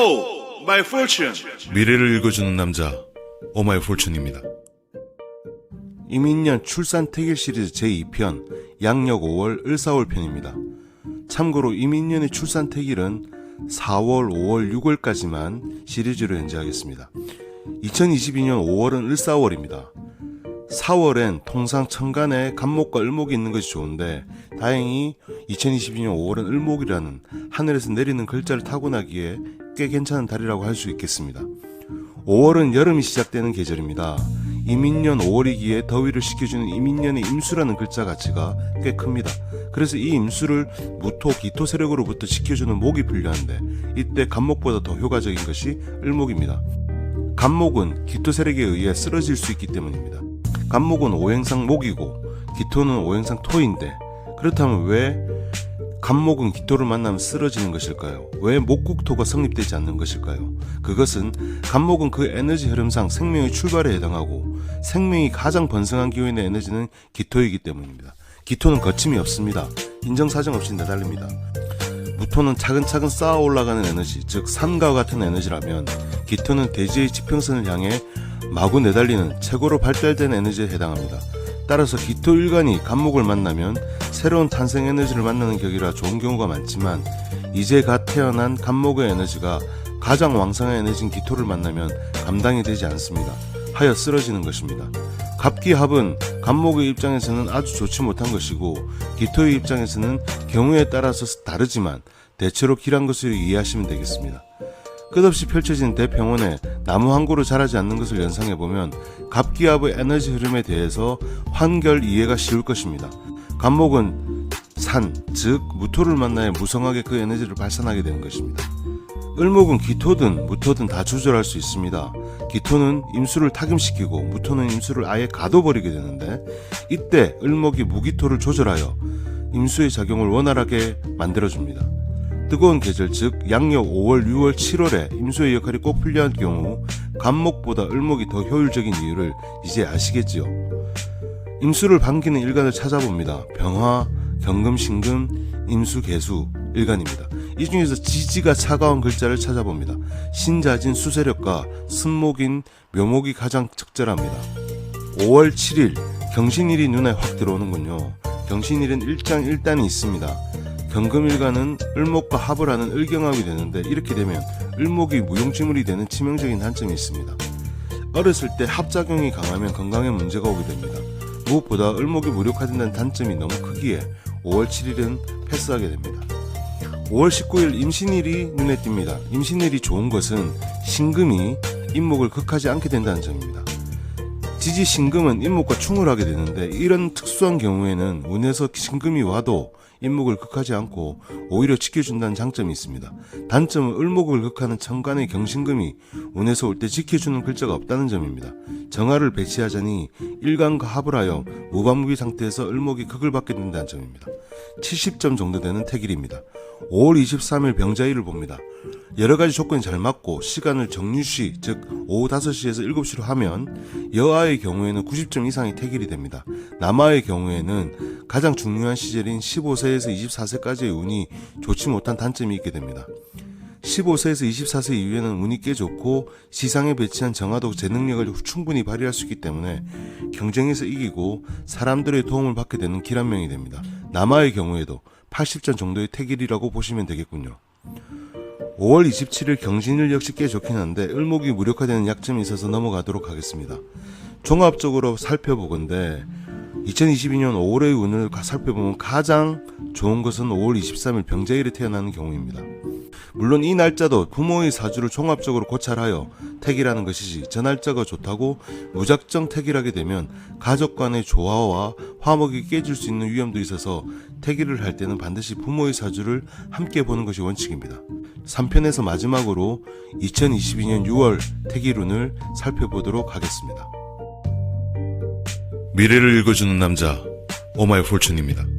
Oh, my fortune. 미래를 읽어주는 남자 오마이 폴춘입니다. 이민년 출산 태길 시리즈 제2편 양력 5월 을사월 편입니다. 참고로 이민년의 출산 태길은 4월, 5월, 6월까지만 시리즈로 연재하겠습니다. 2022년 5월은 을사월입니다. 4월엔 통상 천간에 간목과 을목이 있는 것이 좋은데 다행히 2022년 5월은 을목이라는 하늘에서 내리는 글자를 타고나기에 꽤 괜찮은 달이라고 할 수 있겠습니다. 5월은 여름이 시작되는 계절입니다. 이민년 5월이기에 더위를 식혀주는 이민년의 임수라는 글자 가치가 꽤 큽니다. 그래서 이 임수를 무토, 기토 세력으로부터 지켜주는 목이 필요한데 이때 간목보다 더 효과적인 것이 을목입니다. 간목은 기토 세력에 의해 쓰러질 수 있기 때문입니다. 간목은 오행상 목이고 기토는 오행상 토인데 그렇다면 왜 간목은 기토를 만나면 쓰러지는 것일까요? 왜 목국토가 성립되지 않는 것일까요? 그것은 간목은 그 에너지 흐름상 생명의 출발에 해당하고 생명이 가장 번성한 기운의 에너지는 기토이기 때문입니다. 기토는 거침이 없습니다. 인정사정 없이 내달립니다. 무토는 차근차근 쌓아 올라가는 에너지, 즉 산과 같은 에너지라면 기토는 대지의 지평선을 향해 마구 내달리는 최고로 발달된 에너지에 해당합니다. 따라서 기토 일간이 간목을 만나면 새로운 탄생 에너지를 만나는 격이라 좋은 경우가 많지만 이제 갓 태어난 간목의 에너지가 가장 왕성한 에너지인 기토를 만나면 감당이 되지 않습니다. 하여 쓰러지는 것입니다. 갑기합은 간목의 입장에서는 아주 좋지 못한 것이고 기토의 입장에서는 경우에 따라서 다르지만 대체로 길한 것으로 이해하시면 되겠습니다. 끝없이 펼쳐진 대평원에 나무 한 그루 자라지 않는 것을 연상해보면 갑기합의 에너지 흐름에 대해서 한결 이해가 쉬울 것입니다. 간목은 산, 즉 무토를 만나야 무성하게 그 에너지를 발산하게 되는 것입니다. 을목은 기토든 무토든 다 조절할 수 있습니다. 기토는 임수를 타김시키고 무토는 임수를 아예 가둬버리게 되는데 이때 을목이 무기토를 조절하여 임수의 작용을 원활하게 만들어줍니다. 뜨거운 계절 즉 양력 5월, 6월, 7월에 임수의 역할이 꼭 필요한 경우 간목보다 을목이 더 효율적인 이유를 이제 아시겠지요. 임수를 반기는 일간을 찾아봅니다. 병화, 경금, 신금, 임수, 계수 일간입니다. 이 중에서 지지가 차가운 글자를 찾아봅니다. 신자진 수세력과 순목인 묘목이 가장 적절합니다. 5월 7일 경신일이 눈에 확 들어오는군요. 경신일은 일장일단이 있습니다. 경금일간은 을목과 합을 하는 을경합이 되는데 이렇게 되면 을목이 무용지물이 되는 치명적인 단점이 있습니다. 어렸을 때 합작용이 강하면 건강에 문제가 오게 됩니다. 무엇보다 을목이 무력화된다는 단점이 너무 크기에 5월 7일은 패스하게 됩니다. 5월 19일 임신일이 눈에 띕니다. 임신일이 좋은 것은 신금이 임목을 극하지 않게 된다는 점입니다. 지지 신금은 임목과 충을 하게 되는데 이런 특수한 경우에는 운에서 신금이 와도 임목을 극하지 않고 오히려 지켜준다는 장점이 있습니다. 단점은 을목을 극하는 천간의 경신금이 운에서 올 때 지켜주는 글자가 없다는 점입니다. 정화를 배치하자니 일간과 합을 하여 무반무기 상태에서 을목이 극을 받게 된다는 점입니다. 70점 정도 되는 태길입니다. 5월 23일 병자일을 봅니다. 여러가지 조건이 잘 맞고 시간을 정유시 즉 오후 5시에서 7시로 하면 여아의 경우에는 90점 이상이 태길이 됩니다. 남아의 경우에는 가장 중요한 시절인 15세에서 24세까지의 운이 좋지 못한 단점이 있게 됩니다. 15세에서 24세 이후에는 운이 꽤 좋고 시상에 배치한 정화도 제 능력을 충분히 발휘할 수 있기 때문에 경쟁에서 이기고 사람들의 도움을 받게 되는 길 한 명이 됩니다. 남아의 경우에도 80점 정도의 태길이라고 보시면 되겠군요. 5월 27일 경신일 역시 꽤 좋긴 한데 을목이 무력화되는 약점이 있어서 넘어가도록 하겠습니다. 종합적으로 살펴보건대 2022년 5월의 운을 살펴보면 가장 좋은 것은 5월 23일 병자일에 태어나는 경우입니다. 물론 이 날짜도 부모의 사주를 종합적으로 고찰하여 태길하는 것이지 저 날짜가 좋다고 무작정 태길하게 되면 가족 간의 조화와 화목이 깨질 수 있는 위험도 있어서 태길을 할 때는 반드시 부모의 사주를 함께 보는 것이 원칙입니다. 3편에서 마지막으로 2022년 6월 태길운을 살펴보도록 하겠습니다. 미래를 읽어주는 남자 오마이 폴춘입니다.